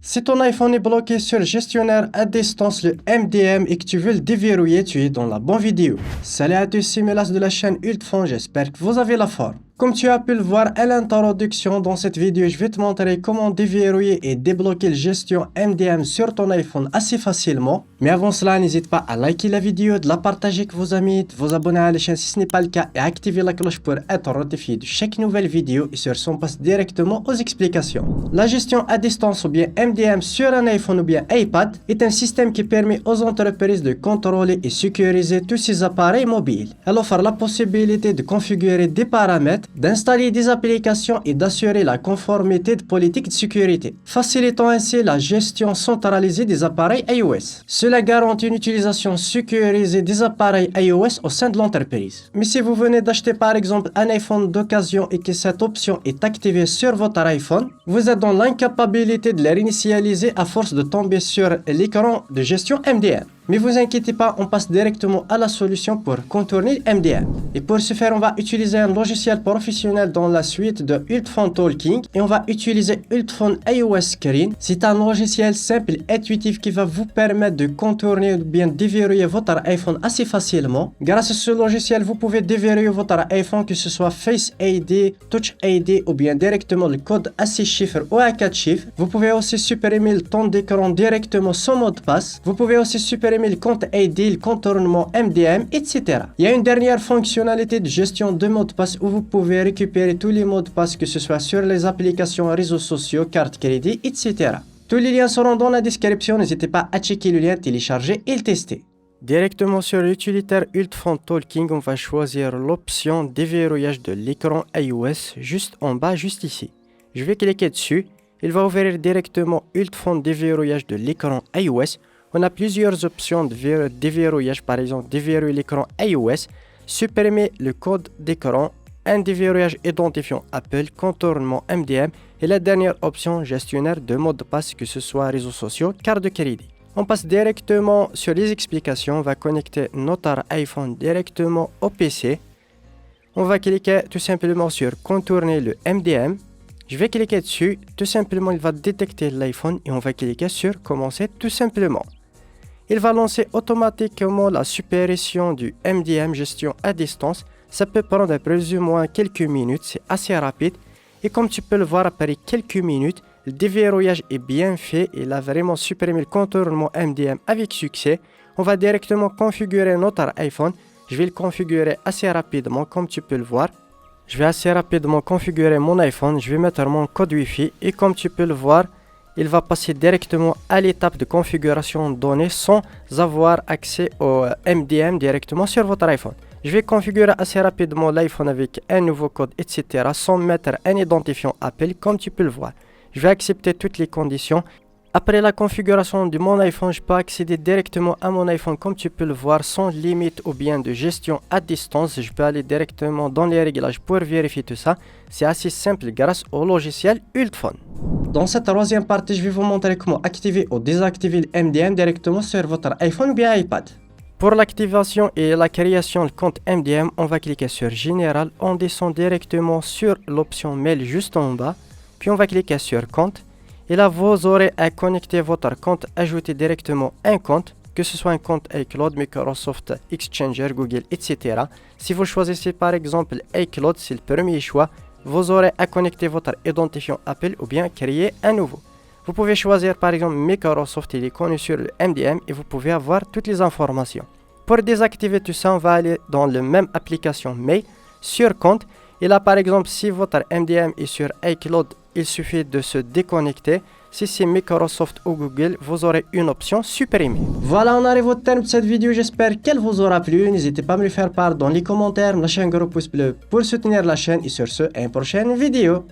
Si ton iPhone est bloqué sur le gestionnaire à distance, le MDM, et que tu veux le déverrouiller, tu es dans la bonne vidéo. Salut à tous, c'est Melas de la chaîne Ultfon, j'espère que vous avez la forme. Comme tu as pu le voir à l'introduction, dans cette vidéo, je vais te montrer comment déverrouiller et débloquer le gestion MDM sur ton iPhone assez facilement. Mais avant cela, n'hésite pas à liker la vidéo, de la partager avec vos amis, de vous abonner à la chaîne si ce n'est pas le cas et activer la cloche pour être notifié de chaque nouvelle vidéo et sur ce, on passe directement aux explications. La gestion à distance ou bien MDM sur un iPhone ou bien iPad est un système qui permet aux entreprises de contrôler et sécuriser tous ces appareils mobiles. Elle offre la possibilité de configurer des paramètres, d'installer des applications et d'assurer la conformité de politiques de sécurité, facilitant ainsi la gestion centralisée des appareils iOS. Cela garantit une utilisation sécurisée des appareils iOS au sein de l'entreprise. Mais si vous venez d'acheter par exemple un iPhone d'occasion et que cette option est activée sur votre iPhone, vous êtes dans l'incapacité de la réinitialiser à force de tomber sur l'écran de gestion MDM. Mais vous inquiétez pas, on passe directement à la solution pour contourner MDM. Et pour ce faire, on va utiliser un logiciel professionnel dans la suite de Ultfon Talking et on va utiliser Ultfon iOS Screen. C'est un logiciel simple et intuitif qui va vous permettre de contourner ou bien déverrouiller votre iPhone assez facilement. Grâce à ce logiciel, vous pouvez déverrouiller votre iPhone, que ce soit Face ID, Touch ID ou bien directement le code à 6 chiffres ou à 4 chiffres. Vous pouvez aussi supprimer le temps d'écran directement sans mot de passe. Vous pouvez aussi supprimer le compte ID, le contournement MDM, etc. Il y a une dernière fonctionnalité de gestion de mots de passe où vous pouvez récupérer tous les mots de passe, que ce soit sur les applications, réseaux sociaux, cartes crédit, etc. Tous les liens seront dans la description, n'hésitez pas à checker le lien, télécharger et le tester. Directement sur l'utilitaire Ultfon Talking, on va choisir l'option déverrouillage de l'écran iOS juste en bas, juste ici. Je vais cliquer dessus, il va ouvrir directement Ultfon déverrouillage de l'écran iOS. On a plusieurs options de déverrouillage, par exemple déverrouiller l'écran iOS, supprimer le code d'écran, un déverrouillage identifiant Apple, contournement MDM et la dernière option gestionnaire de mots de passe, que ce soit réseaux sociaux, carte de crédit. On passe directement sur les explications, on va connecter notre iPhone directement au PC. On va cliquer tout simplement sur contourner le MDM. Je vais cliquer dessus, tout simplement il va détecter l'iPhone et on va cliquer sur commencer tout simplement. Il va lancer automatiquement la suppression du MDM gestion à distance. Ça peut prendre plus ou moins quelques minutes, c'est assez rapide. Et comme tu peux le voir, après quelques minutes, le déverrouillage est bien fait. Il a vraiment supprimé le contournement MDM avec succès. On va directement configurer notre iPhone. Je vais le configurer assez rapidement, comme tu peux le voir. Je vais assez rapidement configurer mon iPhone. Je vais mettre mon code Wi-Fi et comme tu peux le voir, il va passer directement à l'étape de configuration de données sans avoir accès au MDM directement sur votre iPhone. Je vais configurer assez rapidement l'iPhone avec un nouveau code, etc. sans mettre un identifiant Apple, comme tu peux le voir. Je vais accepter toutes les conditions. Après la configuration de mon iPhone, je peux accéder directement à mon iPhone, comme tu peux le voir, sans limite ou bien de gestion à distance. Je peux aller directement dans les réglages pour vérifier tout ça. C'est assez simple grâce au logiciel Ultfon. Dans cette troisième partie, je vais vous montrer comment activer ou désactiver le MDM directement sur votre iPhone ou bien iPad. Pour l'activation et la création du compte MDM, on va cliquer sur Général. On descend directement sur l'option Mail juste en bas. Puis on va cliquer sur Compte. Et là, vous aurez à connecter votre compte, ajouter directement un compte, que ce soit un compte iCloud, Microsoft Exchanger, Google, etc. Si vous choisissez par exemple iCloud, c'est le premier choix. Vous aurez à connecter votre identifiant Apple ou bien créer un nouveau. Vous pouvez choisir par exemple Microsoft, il est connu sur le MDM et vous pouvez avoir toutes les informations. Pour désactiver tout ça, on va aller dans la même application Mail, sur compte. Et là par exemple, si votre MDM est sur iCloud, il suffit de se déconnecter. Si c'est Microsoft ou Google, vous aurez une option supprimer. Voilà, on arrive au terme de cette vidéo. J'espère qu'elle vous aura plu. N'hésitez pas à me le faire part dans les commentaires. Lâchez un gros pouce bleu pour soutenir la chaîne. Et sur ce, à une prochaine vidéo.